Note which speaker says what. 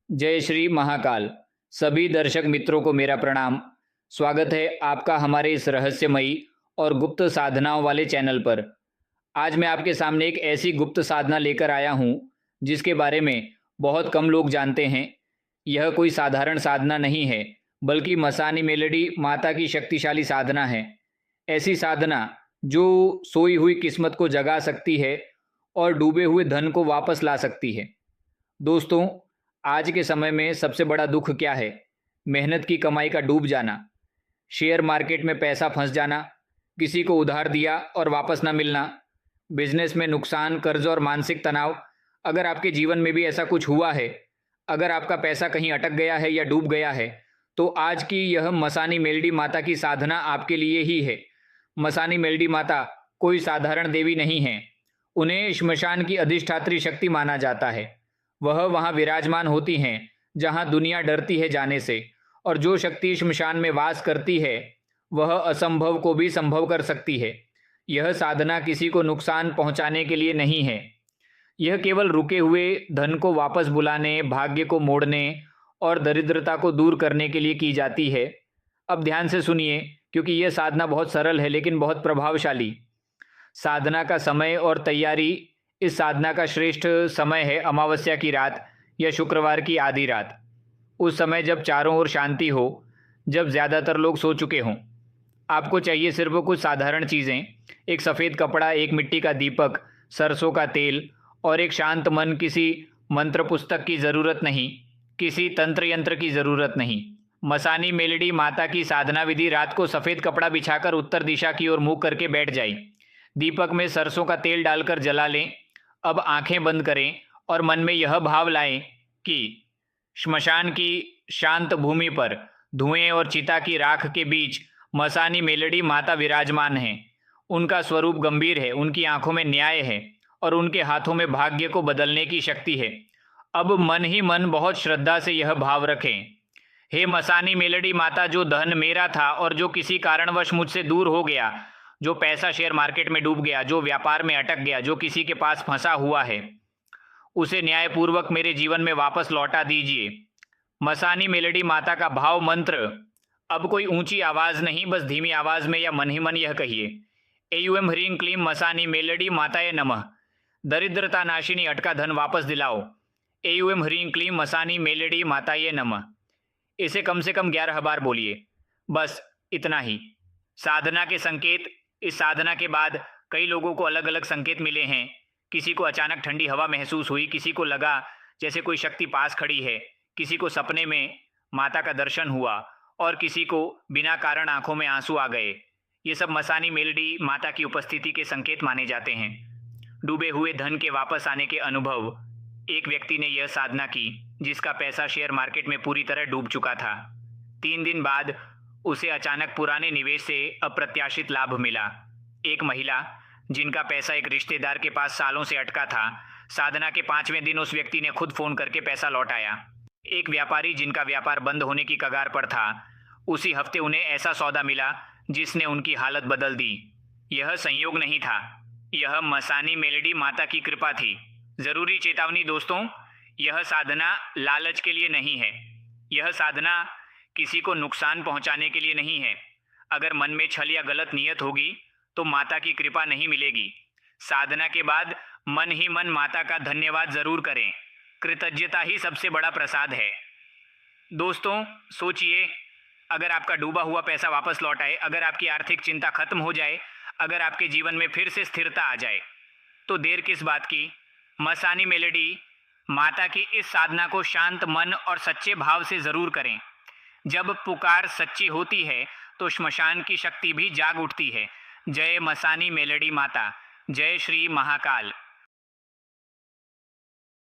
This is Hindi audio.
Speaker 1: जय श्री महाकाल। सभी दर्शक मित्रों को मेरा प्रणाम। स्वागत है आपका हमारे इस रहस्यमयी और गुप्त साधनाओं वाले चैनल पर। आज मैं आपके सामने एक ऐसी गुप्त साधना लेकर आया हूं जिसके बारे में बहुत कम लोग जानते हैं। यह कोई साधारण साधना नहीं है, बल्कि मसानी मेलेडी माता की शक्तिशाली साधना है। ऐसी साधना जो सोई हुई किस्मत को जगा सकती है और डूबे हुए धन को वापस ला सकती है। दोस्तों, आज के समय में सबसे बड़ा दुख क्या है? मेहनत की कमाई का डूब जाना, शेयर मार्केट में पैसा फंस जाना, किसी को उधार दिया और वापस ना मिलना, बिजनेस में नुकसान, कर्ज और मानसिक तनाव। अगर आपके जीवन में भी ऐसा कुछ हुआ है, अगर आपका पैसा कहीं अटक गया है या डूब गया है, तो आज की यह मसानी मेलडी माता की साधना आपके लिए ही है। मसानी मेलडी माता कोई साधारण देवी नहीं है। उन्हें श्मशान की अधिष्ठात्री शक्ति माना जाता है। वह वहाँ विराजमान होती हैं जहाँ दुनिया डरती है जाने से, और जो शक्ति श्मशान में वास करती है वह असंभव को भी संभव कर सकती है। यह साधना किसी को नुकसान पहुँचाने के लिए नहीं है। यह केवल रुके हुए धन को वापस बुलाने, भाग्य को मोड़ने और दरिद्रता को दूर करने के लिए की जाती है। अब ध्यान से सुनिए, क्योंकि यह साधना बहुत सरल है लेकिन बहुत प्रभावशाली। साधना का समय और तैयारी। इस साधना का श्रेष्ठ समय है अमावस्या की रात या शुक्रवार की आधी रात। उस समय जब चारों ओर शांति हो, जब ज़्यादातर लोग सो चुके हों। आपको चाहिए सिर्फ कुछ साधारण चीज़ें: एक सफ़ेद कपड़ा, एक मिट्टी का दीपक, सरसों का तेल और एक शांत मन। किसी मंत्र पुस्तक की ज़रूरत नहीं, किसी तंत्र यंत्र की ज़रूरत नहीं। मसानी मेलडी माता की साधना विधि: रात को सफ़ेद कपड़ा बिछाकर उत्तर दिशा की ओर मुँह करके बैठ जाएं। दीपक में सरसों का तेल डालकर जला लें। अब आंखें बंद करें और मन में यह भाव लाएं कि श्मशान की शांत भूमि पर, धुएं और चिता की राख के बीच मसानी मेलडी माता विराजमान हैं। उनका स्वरूप गंभीर है, उनकी आंखों में न्याय है और उनके हाथों में भाग्य को बदलने की शक्ति है। अब मन ही मन बहुत श्रद्धा से यह भाव रखें: हे मसानी मेलडी माता, जो धन मेरा था और जो किसी कारणवश मुझसे दूर हो गया, जो पैसा शेयर मार्केट में डूब गया, जो व्यापार में अटक गया, जो किसी के पास फंसा हुआ है, उसे न्यायपूर्वक मेरे जीवन में वापस लौटा दीजिए। मसानी मेलडी माता का भाव मंत्र। अब कोई ऊंची आवाज नहीं, बस धीमी आवाज में या मन ही मन यह कहिए: एयूएम ह्रीं क्लीं मसानी मेलडी माताये नमः। दरिद्रता नाशिनी, अटका धन वापस दिलाओ। एयूएम ह्रीं क्लीं मसानी मेलडी माताये नमः। इसे कम से कम 11 बार बोलिए। बस इतना ही। साधना के संकेत। इस साधना के बाद कई लोगों को अलग अलग संकेत मिले हैं। किसी को अचानक ठंडी हवा महसूस हुई, किसी को लगा जैसे कोई शक्ति पास खड़ी है, किसी को सपने में माता का दर्शन हुआ और किसी को बिना कारण आंखों में आंसू आ गए। ये सब मसानी मेलडी माता की उपस्थिति के संकेत माने जाते हैं। डूबे हुए धन के वापस आने के अनुभव। एक व्यक्ति ने यह साधना की जिसका पैसा शेयर मार्केट में पूरी तरह डूब चुका था। 3 दिन बाद उसे अचानक पुराने निवेश से अप्रत्याशित लाभ मिला। एक महिला जिनका पैसा एक रिश्तेदार के पास सालों से अटका था, साधना के 5वें दिन उस व्यक्ति ने खुद फोन करके पैसा लौटाया। एक व्यापारी जिनका व्यापार बंद होने की कगार पर था, उसी हफ्ते उन्हें ऐसा सौदा मिला जिसने उनकी हालत बदल दी। यह संयोग नहीं था, यह मसानी मेलडी माता की कृपा थी। जरूरी चेतावनी दोस्तों, यह साधना लालच के लिए नहीं है। यह साधना किसी को नुकसान पहुंचाने के लिए नहीं है। अगर मन में छल या गलत नीयत होगी तो माता की कृपा नहीं मिलेगी। साधना के बाद मन ही मन माता का धन्यवाद जरूर करें। कृतज्ञता ही सबसे बड़ा प्रसाद है। दोस्तों सोचिए, अगर आपका डूबा हुआ पैसा वापस लौट आए, अगर आपकी आर्थिक चिंता खत्म हो जाए, अगर आपके जीवन में फिर से स्थिरता आ जाए, तो देर किस बात की। मसानी मेलडी माता की इस साधना को शांत मन और सच्चे भाव से जरूर करें। जब पुकार सच्ची होती है तो श्मशान की शक्ति भी जाग उठती है। जय मसानी मेलडी माता। जय श्री महाकाल।